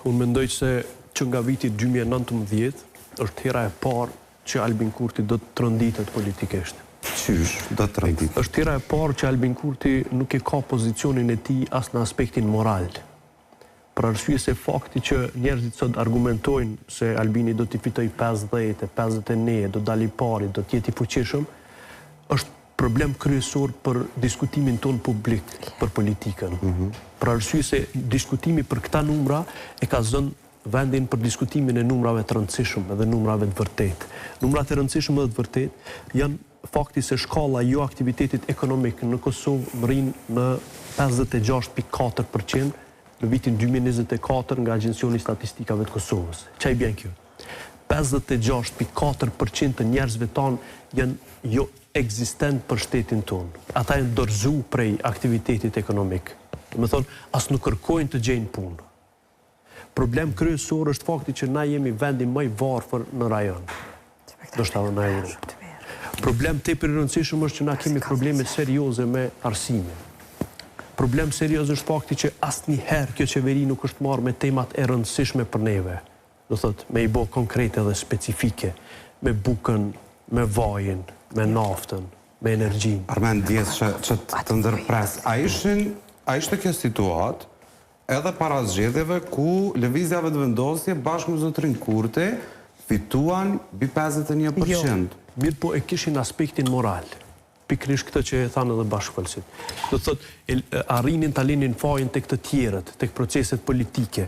Unë mendoj se që nga viti 2019 është hera e parë që Albin Kurti do të trënditet politikisht. Qysh, do të trënditet? Është hera e parë që Albin Kurti nuk e ka pozicionin e tij as në aspektin moral. Për arsye se fakti që njerëzit sot argumentojnë se Albini do t'i fitoj 50, 51, do dali pari, do t'jeti fuqishëm, është problem kryesor për diskutimin ton publik për politikën. Për arsye se diskutimi për këta numra e ka zënë vendin për diskutimin e numrave të rëndësishëm dhe numrave të vërtet. Numrat e rëndësishëm dhe të vërtet janë fakti se shkalla jo aktivitetit ekonomik në Kosovë rrin në 56.4% në vitin 2024 nga Agjencioni Statistikave të Kosovës. Çaj bjen kjo? 56.4% të njerëzve tanë janë jo ekzistent për shtetin tonë. Ata janë dorëzu prej aktivitetit ekonomik. Me thonë, as nuk kërkojnë të gjejnë punë. Problem kryesor është fakti që na jemi vendi më i varfër në rajon. Do shta në Europë. Problem tepër i rëndësishëm është që na kemi probleme serioze me arsimin. Problem serioz është fakti që asnjëherë kjo qeveri nuk është marrë me temat e rëndësishme për neve. Do thotë, me i bë konkrete dhe specifike, me bukën, me vajin, me naftën, me energjinë. Armend Dies që të ndërpres, a ishte kjo situatë edhe para zgjedhjeve ku lëvizjave të vendosje bashkë me zotrin Kurti fituan mbi 51%. Jo, mirë po e kishin aspektin moral. Pikrish këtë që e thanë edhe bashkëfëlsit. Do të thotë, arrinin ta linin fajin tek të tjerët, tek proceset politike.